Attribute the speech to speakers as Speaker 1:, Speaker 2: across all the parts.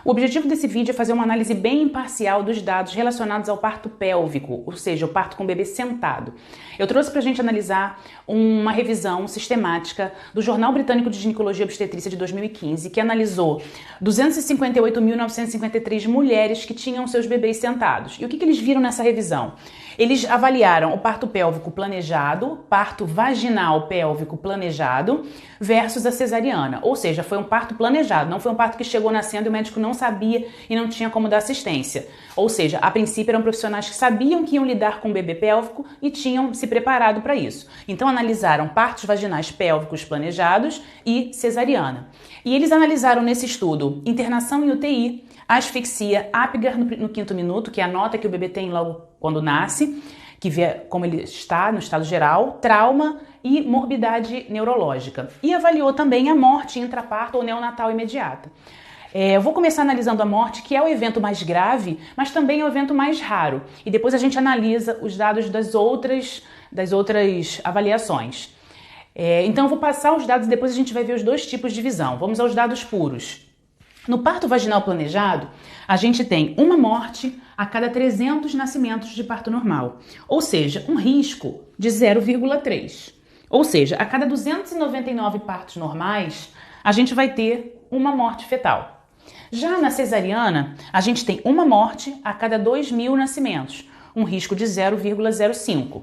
Speaker 1: O objetivo desse vídeo é fazer uma análise bem imparcial dos dados relacionados ao parto pélvico, ou seja, o parto com o bebê sentado. Eu trouxe para a gente analisar uma revisão sistemática do Jornal Britânico de Ginecologia e Obstetrícia de 2015, que analisou 258.953 mulheres que tinham seus bebês sentados. E o que eles viram nessa revisão? Eles avaliaram o parto pélvico planejado, parto vaginal pélvico planejado versus a cesariana. Ou seja, foi um parto planejado, não foi um parto que chegou nascendo e o médico não sabia e não tinha como dar assistência. Ou seja, a princípio eram profissionais que sabiam que iam lidar com o bebê pélvico e tinham se preparado para isso. Então analisaram partos vaginais pélvicos planejados e cesariana. E eles analisaram nesse estudo internação em UTI, asfixia, Apgar no 5º minuto, que é a nota que o bebê tem logo quando nasce, que vê como ele está no estado geral, trauma e morbidade neurológica. E avaliou também a morte intraparto ou neonatal imediata. Eu vou começar analisando a morte, que é o evento mais grave, mas também é o evento mais raro. E depois a gente analisa os dados das outras avaliações. Então eu vou passar os dados e depois a gente vai ver os dois tipos de visão. Vamos aos dados puros. No parto vaginal planejado, a gente tem uma morte a cada 300 nascimentos de parto normal, ou seja, um risco de 0,3. Ou seja, a cada 299 partos normais, a gente vai ter uma morte fetal. Já na cesariana, a gente tem uma morte a cada 2.000 nascimentos, um risco de 0,05.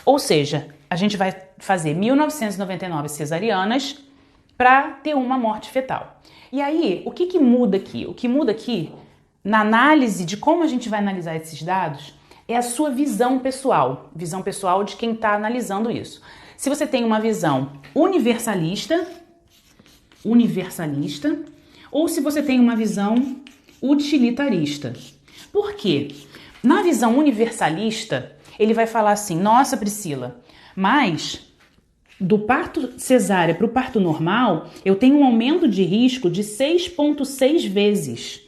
Speaker 1: Ou seja, a gente vai fazer 1.999 cesarianas para ter uma morte fetal. E aí, o que muda aqui? O que muda aqui, na análise de como a gente vai analisar esses dados, é a sua visão pessoal de quem está analisando isso. Se você tem uma visão universalista, ou se você tem uma visão utilitarista. Por quê? Na visão universalista, ele vai falar assim, nossa Priscila, mas do parto cesárea para o parto normal, eu tenho um aumento de risco de 6,6 vezes.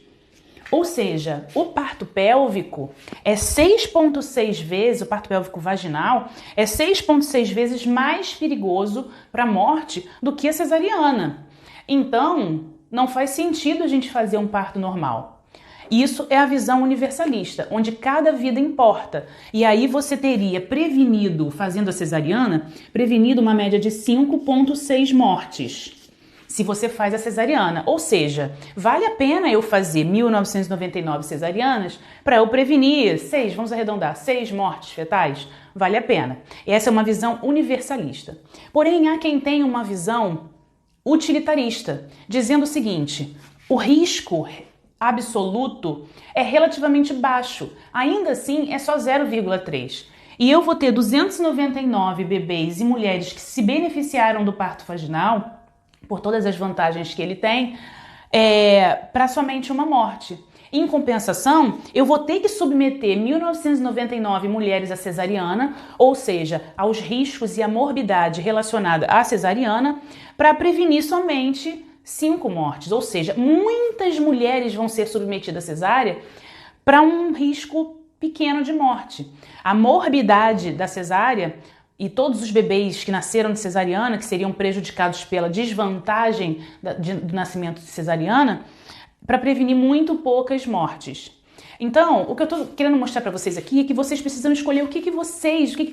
Speaker 1: Ou seja, o parto pélvico é 6,6 vezes, o parto pélvico vaginal é 6,6 vezes mais perigoso para a morte do que a cesariana. Então, não faz sentido a gente fazer um parto normal. Isso é a visão universalista, onde cada vida importa. E aí você teria prevenido, fazendo a cesariana, prevenido uma média de 5,6 mortes, se você faz a cesariana. Ou seja, vale a pena eu fazer 1.999 cesarianas para eu prevenir 6, vamos arredondar, 6 mortes fetais? Vale a pena. Essa é uma visão universalista. Porém, há quem tenha uma visão utilitarista, dizendo o seguinte, o risco absoluto é relativamente baixo, ainda assim é só 0,3. E eu vou ter 299 bebês e mulheres que se beneficiaram do parto vaginal, por todas as vantagens que ele tem, para somente uma morte. Em compensação, eu vou ter que submeter 1.999 mulheres à cesariana, ou seja, aos riscos e à morbidade relacionada à cesariana, para prevenir somente 5 mortes, ou seja, muitas mulheres vão ser submetidas à cesárea para um risco pequeno de morte. A morbidade da cesárea e todos os bebês que nasceram de cesariana, que seriam prejudicados pela desvantagem do nascimento de cesariana, para prevenir muito poucas mortes. Então, o que eu estou querendo mostrar para vocês aqui é que vocês precisam escolher o que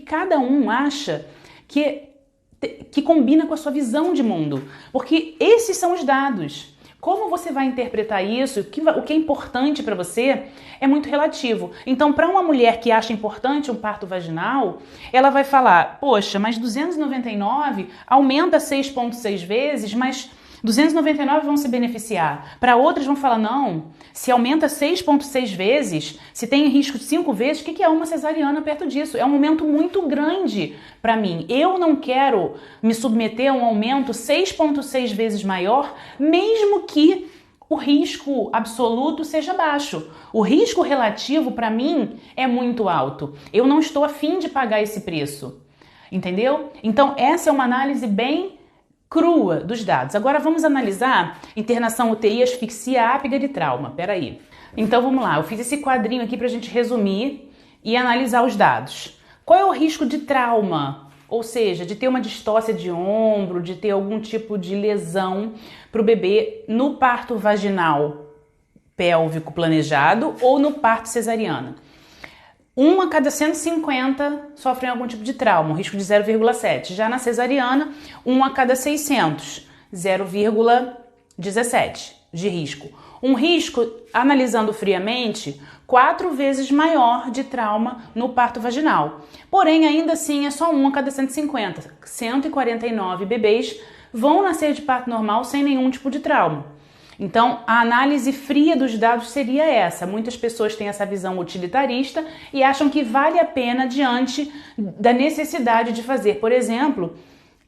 Speaker 1: cada um acha que combina com a sua visão de mundo, porque esses são os dados. Como você vai interpretar isso, o que é importante para você é muito relativo. Então, para uma mulher que acha importante um parto vaginal, ela vai falar, poxa, mas 299 aumenta 6,6 vezes, mas 299 vão se beneficiar. Para outras vão falar, não, se aumenta 6,6 vezes, se tem risco de 5 vezes, o que é uma cesariana perto disso? É um aumento muito grande para mim. Eu não quero me submeter a um aumento 6,6 vezes maior, mesmo que o risco absoluto seja baixo. O risco relativo, para mim, é muito alto. Eu não estou afim de pagar esse preço. Entendeu? Então, essa é uma análise bem crua dos dados. Agora vamos analisar internação UTI, asfixia, Apgar e trauma. Peraí. Então vamos lá, eu fiz esse quadrinho aqui para a gente resumir e analisar os dados. Qual é o risco de trauma? Ou seja, de ter uma distócia de ombro, de ter algum tipo de lesão para o bebê no parto vaginal pélvico planejado ou no parto cesariano. 1 a cada 150 sofrem algum tipo de trauma, um risco de 0,7. Já na cesariana, 1 a cada 600, 0,17 de risco. Um risco, analisando friamente, 4 vezes maior de trauma no parto vaginal. Porém, ainda assim, é só 1 a cada 150. 149 bebês vão nascer de parto normal sem nenhum tipo de trauma. Então, a análise fria dos dados seria essa. Muitas pessoas têm essa visão utilitarista e acham que vale a pena diante da necessidade de fazer, por exemplo,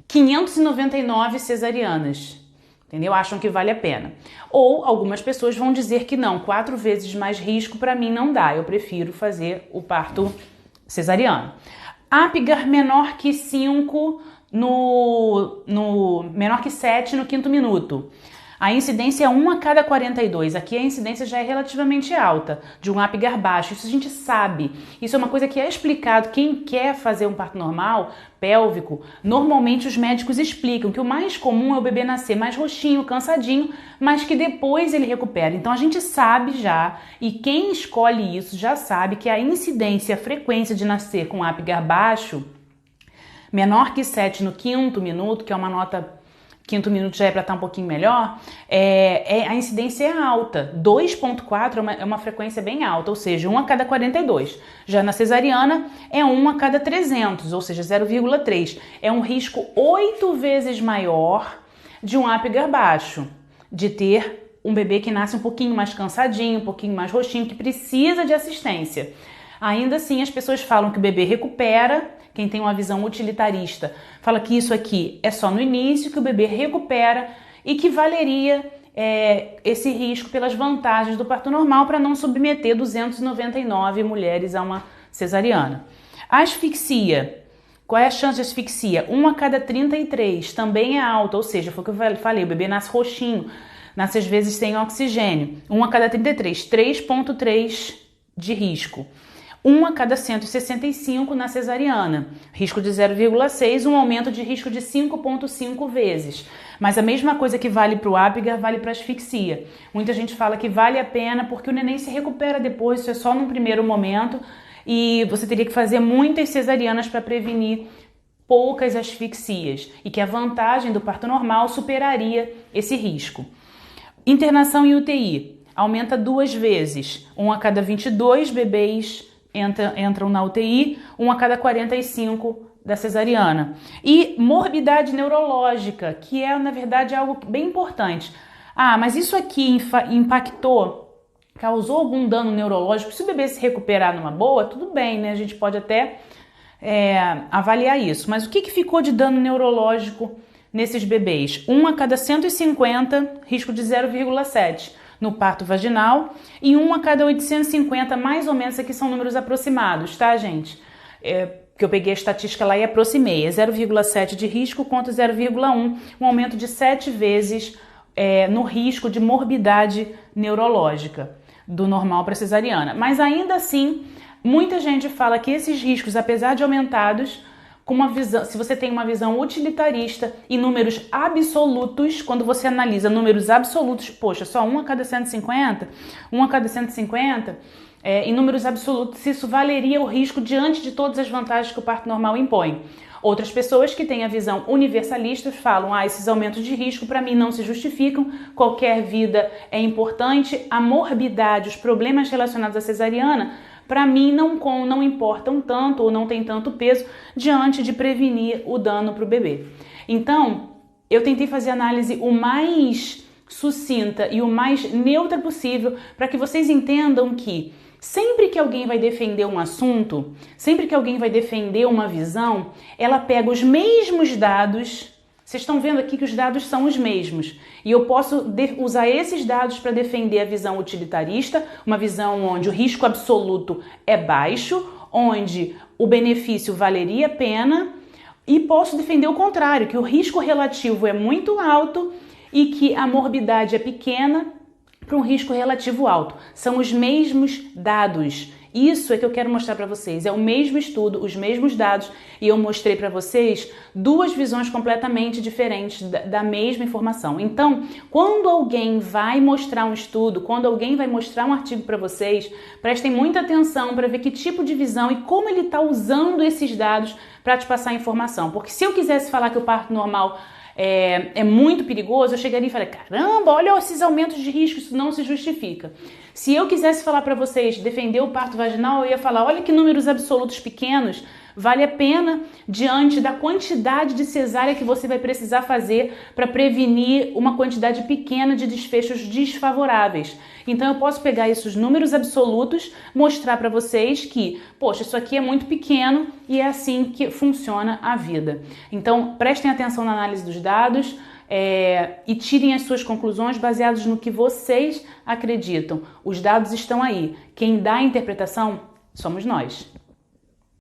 Speaker 1: 599 cesarianas. Entendeu? Acham que vale a pena. Ou algumas pessoas vão dizer que não, 4 vezes mais risco para mim não dá, eu prefiro fazer o parto cesariano. Apgar menor que 5 menor que 7 no 5º minuto. A incidência é 1 a cada 42. Aqui a incidência já é relativamente alta, de um Apgar baixo. Isso a gente sabe. Isso é uma coisa que é explicado. Quem quer fazer um parto normal, pélvico, normalmente os médicos explicam que o mais comum é o bebê nascer mais roxinho, cansadinho, mas que depois ele recupera. Então a gente sabe já, e quem escolhe isso já sabe que a incidência, a frequência de nascer com Apgar baixo, menor que 7 no 5º minuto, que é uma nota... 5º minuto já é para estar um pouquinho melhor, a incidência é alta, 2,4 é uma frequência bem alta, ou seja, 1 a cada 42. Já na cesariana é 1 a cada 300, ou seja, 0,3. É um risco 8 vezes maior de um Apgar baixo, de ter um bebê que nasce um pouquinho mais cansadinho, um pouquinho mais roxinho, que precisa de assistência. Ainda assim, as pessoas falam que o bebê recupera. Quem tem uma visão utilitarista fala que isso aqui é só no início, que o bebê recupera e que valeria esse risco pelas vantagens do parto normal para não submeter 299 mulheres a uma cesariana. A asfixia. Qual é a chance de asfixia? 1 a cada 33, também é alta, ou seja, foi o que eu falei, o bebê nasce roxinho, nasce às vezes sem oxigênio. 1 a cada 33, 3,3 de risco. 1 a cada 165 na cesariana, risco de 0,6, um aumento de risco de 5,5 vezes. Mas a mesma coisa que vale para o Apgar, vale para a asfixia. Muita gente fala que vale a pena porque o neném se recupera depois, isso é só num primeiro momento, e você teria que fazer muitas cesarianas para prevenir poucas asfixias, e que a vantagem do parto normal superaria esse risco. Internação em UTI, aumenta 2 vezes, 1 a cada 22 bebês entram na UTI, 1 a cada 45 da cesariana. E morbidade neurológica, que é, na verdade, algo bem importante. Ah, mas isso aqui impactou, causou algum dano neurológico? Se o bebê se recuperar numa boa, tudo bem, né? A gente pode até avaliar isso. Mas o que ficou de dano neurológico nesses bebês? 1 a cada 150, risco de 0,7. No parto vaginal, e 1 a cada 850, mais ou menos, aqui são números aproximados, tá, gente? Que eu peguei a estatística lá e aproximei, é 0,7 de risco contra 0,1, um aumento de 7 vezes no risco de morbidade neurológica, do normal para cesariana. Mas ainda assim, muita gente fala que esses riscos, apesar de aumentados, com uma visão, se você tem uma visão utilitarista e números absolutos, quando você analisa números absolutos, poxa, só 1 a cada 150, 1 a cada 150, em números absolutos, isso valeria o risco diante de todas as vantagens que o parto normal impõe. Outras pessoas que têm a visão universalista falam, esses aumentos de risco para mim não se justificam, qualquer vida é importante, a morbidade, os problemas relacionados à cesariana, para mim não importam tanto ou não tem tanto peso diante de prevenir o dano para o bebê. Então, eu tentei fazer a análise o mais sucinta e o mais neutra possível para que vocês entendam que sempre que alguém vai defender um assunto, sempre que alguém vai defender uma visão, ela pega os mesmos dados. Vocês estão vendo aqui que os dados são os mesmos e eu posso usar esses dados para defender a visão utilitarista, uma visão onde o risco absoluto é baixo, onde o benefício valeria a pena, e posso defender o contrário, que o risco relativo é muito alto e que a morbidade é pequena para um risco relativo alto. São os mesmos dados Isso é que eu quero mostrar para vocês. É o mesmo estudo, os mesmos dados, e eu mostrei para vocês duas visões completamente diferentes da mesma informação. Então, quando alguém vai mostrar um estudo, quando alguém vai mostrar um artigo para vocês, prestem muita atenção para ver que tipo de visão e como ele está usando esses dados para te passar a informação. Porque se eu quisesse falar que o parto normal é muito perigoso, eu chegaria e falaria, caramba, olha esses aumentos de risco, isso não se justifica. Se eu quisesse falar para vocês, defender o parto vaginal, eu ia falar, olha que números absolutos pequenos, vale a pena diante da quantidade de cesárea que você vai precisar fazer para prevenir uma quantidade pequena de desfechos desfavoráveis. Então eu posso pegar esses números absolutos, mostrar para vocês que, poxa, isso aqui é muito pequeno e é assim que funciona a vida. Então prestem atenção na análise dos dados e tirem as suas conclusões baseadas no que vocês acreditam. Os dados estão aí. Quem dá a interpretação somos nós.